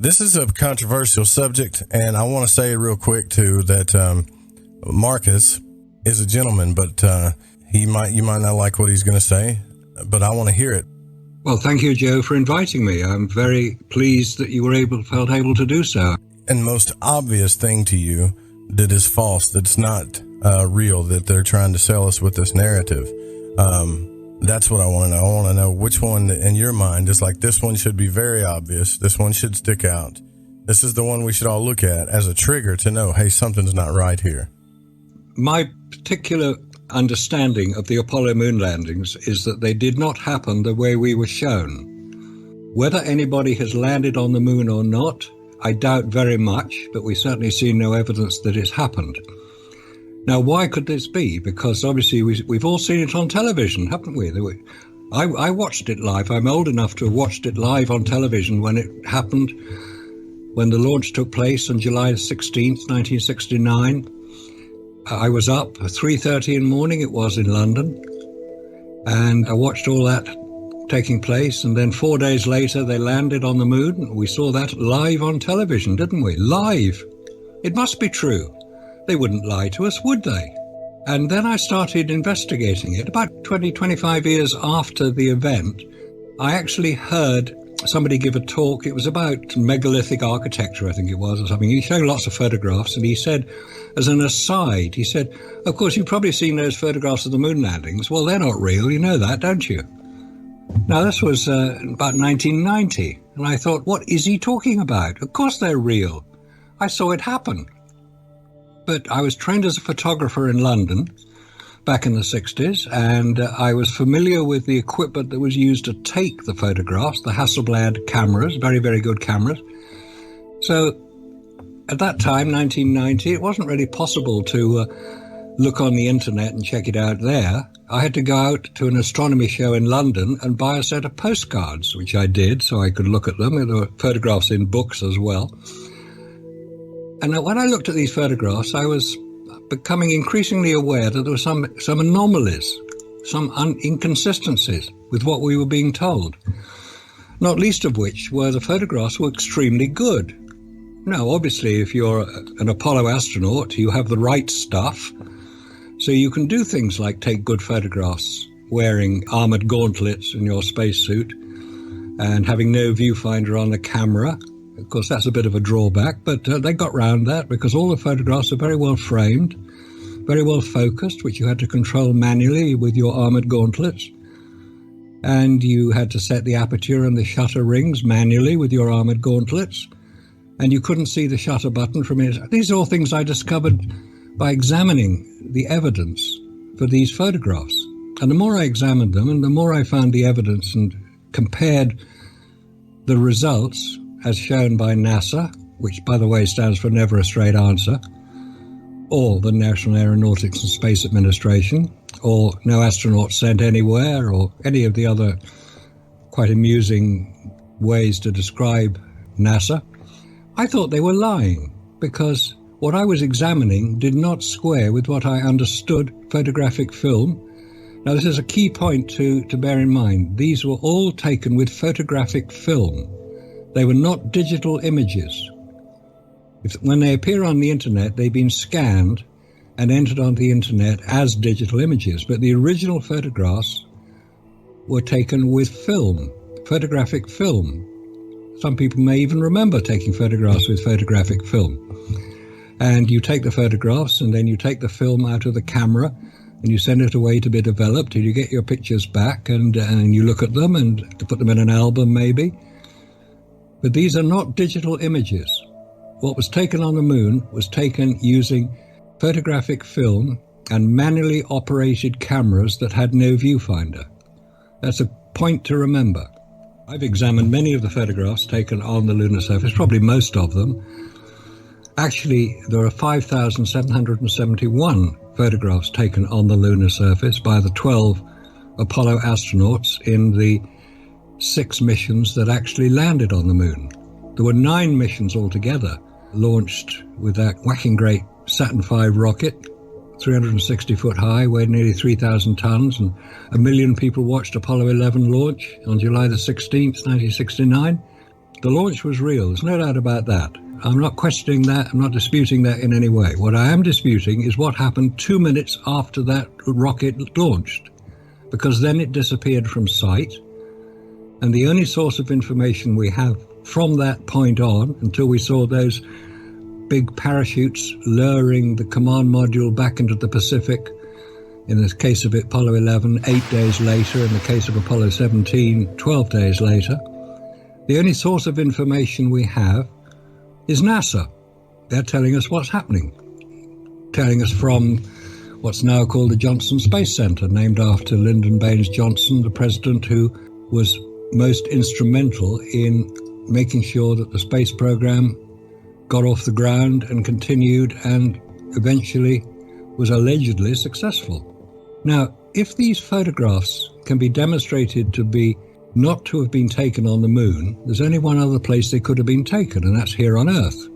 This is a controversial subject, and I want to say real quick, too, that Marcus is a gentleman, but you might not like what he's going to say, but I want to hear it. Well, thank you, Joe, for inviting me. I'm very pleased that you felt able to do so. And most obvious thing to you that is false, that's not real, that they're trying to sell us with this narrative. That's what I want to know. I want to know which one in your mind is like, this one should be very obvious. This one should stick out. This is the one we should all look at as a trigger to know, hey, something's not right here. My particular understanding of the Apollo moon landings is that they did not happen the way we were shown. Whether anybody has landed on the moon or not, I doubt very much, but we certainly see no evidence that it's happened. Now, why could this be? Because obviously we've all seen it on television, haven't we? I watched it live. I'm old enough to have watched it live on television when it happened, when the launch took place on July 16th, 1969. I was up at 3:30 in the morning, it was in London, and I watched all that taking place, and then 4 days later they landed on the moon. We saw that live on television, didn't we? Live. It must be true. They wouldn't lie to us, would they? And then I started investigating it. About 25 years after the event, I actually heard somebody give a talk. It was about megalithic architecture, I think it was, or something. He showed lots of photographs, and he said, as an aside, he said, of course, you've probably seen those photographs of the moon landings. Well, they're not real. You know that, don't you? Now, this was about 1990, and I thought, what is he talking about? Of course they're real. I saw it happen. But I was trained as a photographer in London back in the 60s, and I was familiar with the equipment that was used to take the photographs, the Hasselblad cameras, very, very good cameras. So at that time, 1990, it wasn't really possible to look on the internet and check it out there. I had to go out to an astronomy show in London and buy a set of postcards, which I did, so I could look at them. There were photographs in books as well. And when I looked at these photographs, I was becoming increasingly aware that there were some anomalies, some inconsistencies with what we were being told, not least of which were the photographs were extremely good. Now, obviously, if you're an Apollo astronaut, you have the right stuff, so you can do things like take good photographs wearing armored gauntlets in your spacesuit and having no viewfinder on the camera. Of course, that's a bit of a drawback, but they got round that because all the photographs are very well framed, very well focused, which you had to control manually with your armored gauntlets. And you had to set the aperture and the shutter rings manually with your armored gauntlets. And you couldn't see the shutter button from it. These are all things I discovered by examining the evidence for these photographs. And the more I examined them and the more I found the evidence and compared the results as shown by NASA, which, by the way, stands for Never a Straight Answer, or the National Aeronautics and Space Administration, or No Astronauts Sent Anywhere, or any of the other quite amusing ways to describe NASA, I thought they were lying, because what I was examining did not square with what I understood photographic film. Now, this is a key point to bear in mind. These were all taken with photographic film. They were not digital images. When they appear on the internet, they've been scanned and entered on the internet as digital images. But the original photographs were taken with film, photographic film. Some people may even remember taking photographs with photographic film. And you take the photographs and then you take the film out of the camera and you send it away to be developed, and you get your pictures back and you look at them and to put them in an album maybe. But these are not digital images. What was taken on the moon was taken using photographic film and manually operated cameras that had no viewfinder. That's a point to remember. I've examined many of the photographs taken on the lunar surface, probably most of them. Actually, there are 5,771 photographs taken on the lunar surface by the 12 Apollo astronauts in the 6 missions that actually landed on the moon. There were 9 missions altogether launched with that whacking great Saturn V rocket, 360 foot high, weighed nearly 3,000 tons, and 1 million people watched Apollo 11 launch on July the 16th, 1969. The launch was real. There's no doubt about that. I'm not questioning that. I'm not disputing that in any way. What I am disputing is what happened 2 minutes after that rocket launched, because then it disappeared from sight. And the only source of information we have from that point on, until we saw those big parachutes lowering the command module back into the Pacific, in the case of Apollo 11, 8 days later, in the case of Apollo 17, 12 days later, the only source of information we have is NASA. They're telling us what's happening, telling us from what's now called the Johnson Space Center, named after Lyndon Baines Johnson, the president who was most instrumental in making sure that the space program got off the ground and continued and eventually was allegedly successful. Now, if these photographs can be demonstrated to be not to have been taken on the moon, there's only one other place they could have been taken, and that's here on Earth.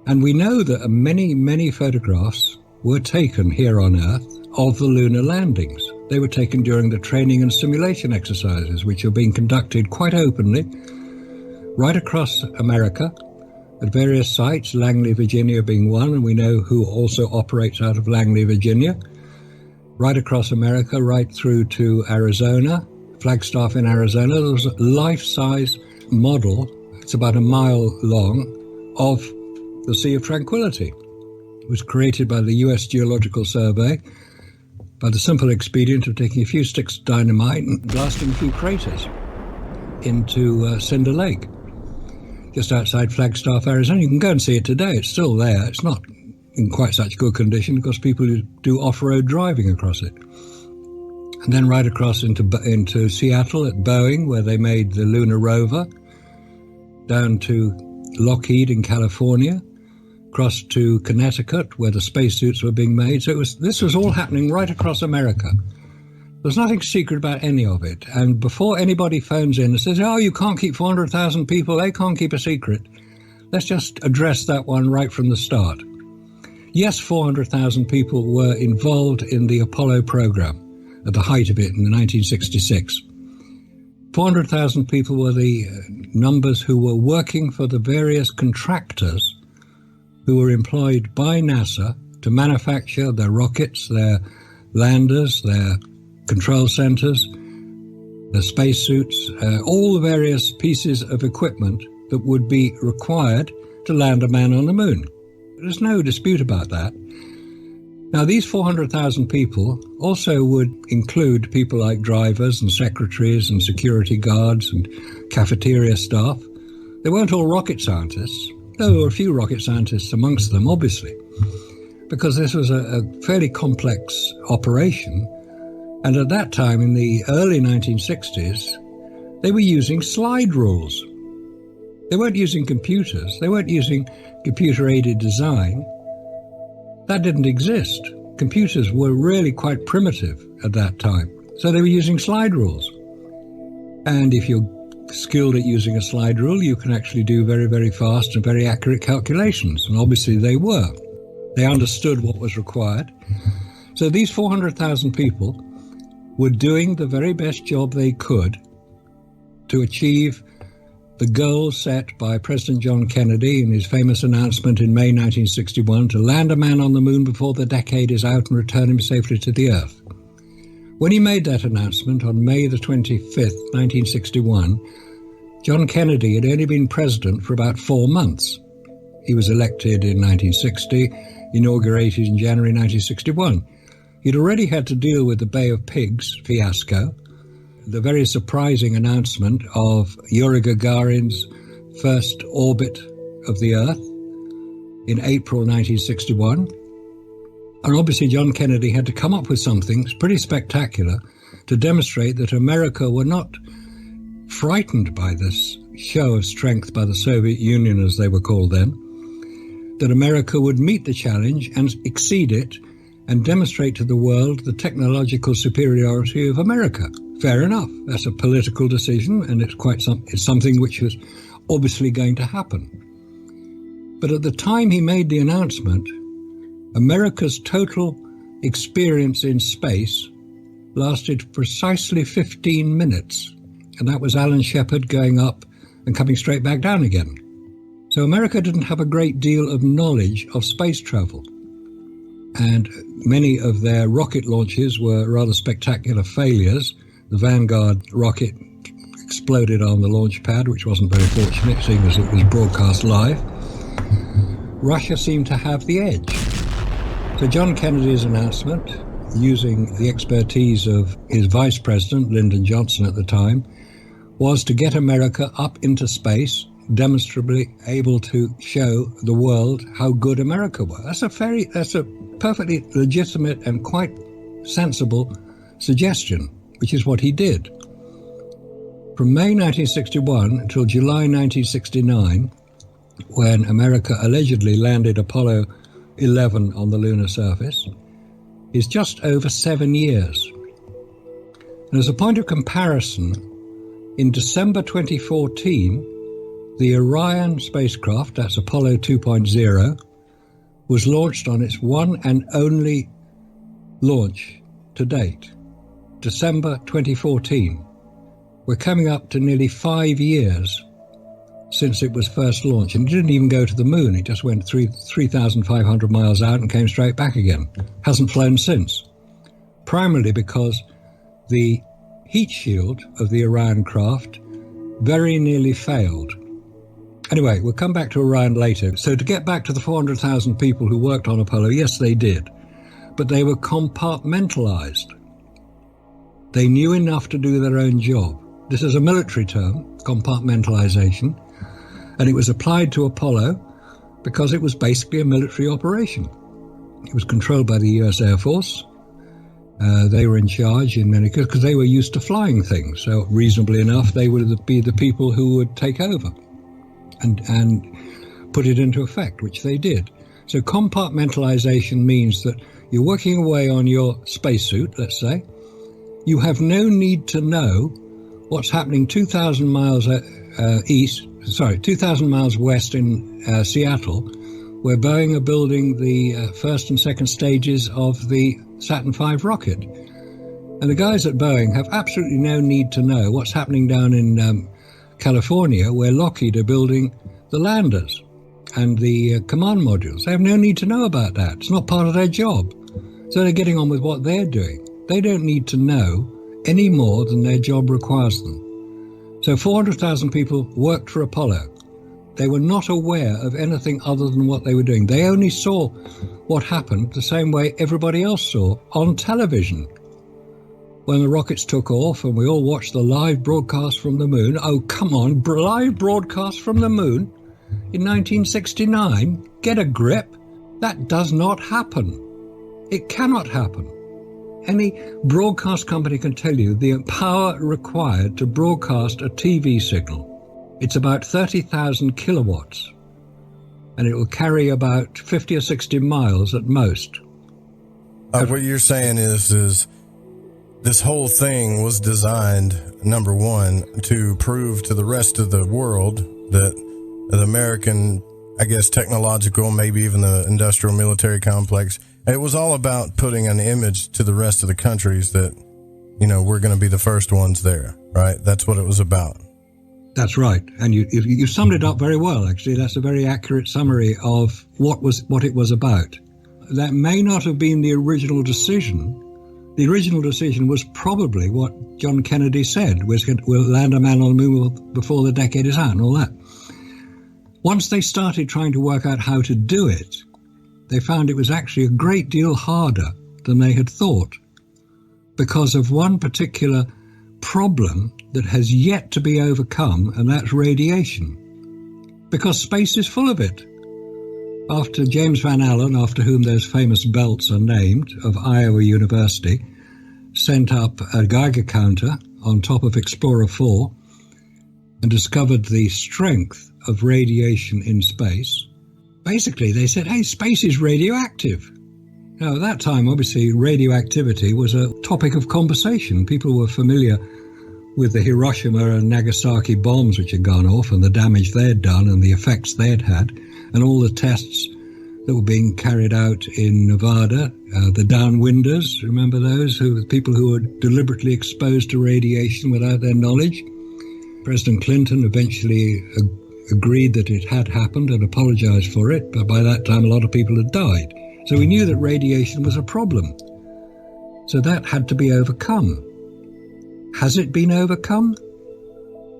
And we know that many, many photographs were taken here on Earth of the lunar landings. They were taken during the training and simulation exercises, which are being conducted quite openly right across America at various sites, Langley, Virginia being one, and we know who also operates out of Langley, Virginia, right across America, right through to Arizona, Flagstaff in Arizona. There was a life-size model, it's about a mile long, of the Sea of Tranquility. It was created by the U.S. Geological Survey by the simple expedient of taking a few sticks of dynamite and blasting a few craters into Cinder Lake, just outside Flagstaff, Arizona. You can go and see it today. It's still there. It's not in quite such good condition because people do off-road driving across it. And then right across into Seattle at Boeing, where they made the lunar rover, down to Lockheed in California, across to Connecticut, where the spacesuits were being made. So this was all happening right across America. There's nothing secret about any of it. And before anybody phones in and says, oh, you can't keep 400,000 people, they can't keep a secret, let's just address that one right from the start. Yes, 400,000 people were involved in the Apollo program at the height of it in 1966. 400,000 people were the numbers who were working for the various contractors who were employed by NASA to manufacture their rockets, their landers, their control centers, their spacesuits, all the various pieces of equipment that would be required to land a man on the moon. There's no dispute about that. Now, these 400,000 people also would include people like drivers and secretaries and security guards and cafeteria staff. They weren't all rocket scientists. There were a few rocket scientists amongst them, obviously, because this was a fairly complex operation. And at that time, in the early 1960s, they were using slide rules. They weren't using computers. They weren't using computer-aided design. That didn't exist. Computers were really quite primitive at that time. So they were using slide rules. And if you're skilled at using a slide rule, you can actually do very, very fast and very accurate calculations. And obviously they were. They understood what was required. So these 400,000 people were doing the very best job they could to achieve the goal set by President John Kennedy in his famous announcement in May 1961 to land a man on the moon before the decade is out and return him safely to the Earth. When he made that announcement on May the 25th, 1961, John Kennedy had only been president for about 4 months. He was elected in 1960, inaugurated in January 1961. He'd already had to deal with the Bay of Pigs fiasco, the very surprising announcement of Yuri Gagarin's first orbit of the Earth in April 1961. And obviously John Kennedy had to come up with something pretty spectacular to demonstrate that America were not frightened by this show of strength by the Soviet Union, as they were called then, that America would meet the challenge and exceed it and demonstrate to the world the technological superiority of America. Fair enough. That's a political decision, and it's something which was obviously going to happen. But at the time he made the announcement, America's total experience in space lasted precisely 15 minutes. And that was Alan Shepard going up and coming straight back down again. So America didn't have a great deal of knowledge of space travel. And many of their rocket launches were rather spectacular failures. The Vanguard rocket exploded on the launch pad, which wasn't very fortunate, seeing as it was broadcast live. Russia seemed to have the edge. So John Kennedy's announcement, using the expertise of his vice president, Lyndon Johnson at the time, was to get America up into space, demonstrably able to show the world how good America was. That's a perfectly legitimate and quite sensible suggestion, which is what he did. From May 1961 until July 1969, when America allegedly landed Apollo 11 on the lunar surface, is just over 7 years. And as a point of comparison, in December 2014, the Orion spacecraft, that's Apollo 2.0, was launched on its one and only launch to date, December 2014. We're coming up to nearly 5 years since it was first launched. And it didn't even go to the moon. It just went 3,500 miles out and came straight back again. Hasn't flown since. Primarily because the heat shield of the Orion craft very nearly failed. Anyway, we'll come back to Orion later. So to get back to the 400,000 people who worked on Apollo, yes, they did. But they were compartmentalized. They knew enough to do their own job. This is a military term, compartmentalization, and it was applied to Apollo because it was basically a military operation. It was controlled by the US Air Force. They were in charge in many cases because they were used to flying things. So reasonably enough, they would be the people who would take over and put it into effect, which they did. So compartmentalization means that you're working away on your spacesuit, let's say. You have no need to know what's happening 2,000 miles 2,000 miles west in Seattle, where Boeing are building the first and second stages of the Saturn V rocket. And the guys at Boeing have absolutely no need to know what's happening down in California, where Lockheed are building the landers and the command modules. They have no need to know about that. It's not part of their job. So they're getting on with what they're doing. They don't need to know any more than their job requires them. So 400,000 people worked for Apollo. They were not aware of anything other than what they were doing. They only saw what happened the same way everybody else saw on television. When the rockets took off and we all watched the live broadcast from the moon. Oh, come on, live broadcast from the moon in 1969? Get a grip. That does not happen. It cannot happen. Any broadcast company can tell you the power required to broadcast a TV signal. It's about 30,000 kilowatts, and it will carry about 50 or 60 miles at most. What you're saying is this whole thing was designed, number one, to prove to the rest of the world that the American, I guess, technological, maybe even the industrial military complex, it was all about putting an image to the rest of the countries that, you know, we're going to be the first ones there, right? That's what it was about. That's right. And you summed it up very well, actually. That's a very accurate summary of what it was about. That may not have been the original decision. The original decision was probably what John Kennedy said, we'll land a man on the moon before the decade is out and all that. Once they started trying to work out how to do it, they found it was actually a great deal harder than they had thought because of one particular problem that has yet to be overcome, and that's radiation. Because space is full of it. After James Van Allen, after whom those famous belts are named, of Iowa University, sent up a Geiger counter on top of Explorer 4 and discovered the strength of radiation in space, basically they said, hey, space is radioactive. Now, at that time, obviously, radioactivity was a topic of conversation. People were familiar with the Hiroshima and Nagasaki bombs which had gone off and the damage they had done and the effects they had had, and all the tests that were being carried out in Nevada, the downwinders, remember those? People who were deliberately exposed to radiation without their knowledge. President Clinton eventually agreed that it had happened and apologized for it, but by that time a lot of people had died. So we knew that radiation was a problem. So that had to be overcome. Has it been overcome?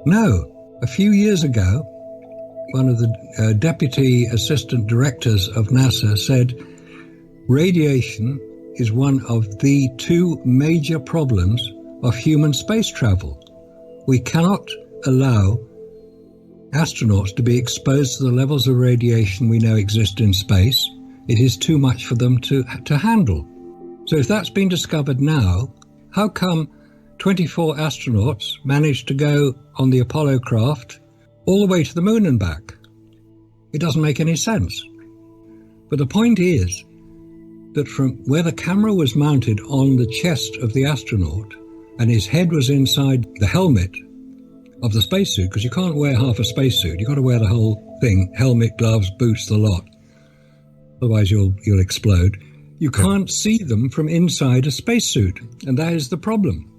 No. A few years ago, one of the deputy assistant directors of NASA said, radiation is one of the two major problems of human space travel. We cannot allow astronauts to be exposed to the levels of radiation we know exist in space. It is too much for them to handle. So if that's been discovered now, how come 24 astronauts managed to go on the Apollo craft all the way to the moon and back? It doesn't make any sense. But the point is that from where the camera was mounted on the chest of the astronaut and his head was inside the helmet of the spacesuit, because you can't wear half a spacesuit, you've got to wear the whole thing, helmet, gloves, boots, the lot. Otherwise you'll explode. You can't see them from inside a spacesuit, and that is the problem.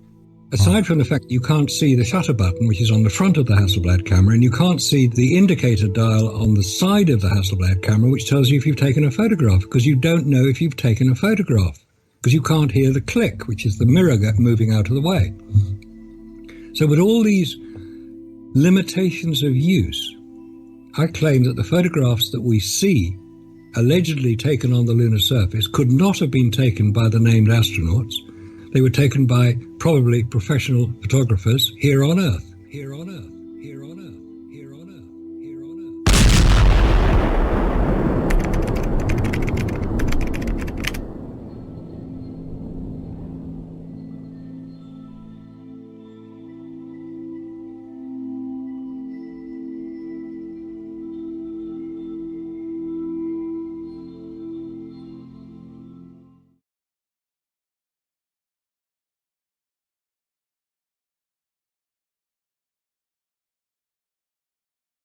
Aside from the fact that you can't see the shutter button, which is on the front of the Hasselblad camera, and you can't see the indicator dial on the side of the Hasselblad camera, which tells you if you've taken a photograph, because you don't know if you've taken a photograph, because you can't hear the click, which is the mirror moving out of the way. So with all these limitations of use, I claim that the photographs that we see allegedly taken on the lunar surface could not have been taken by the named astronauts. They were taken by probably professional photographers here on Earth.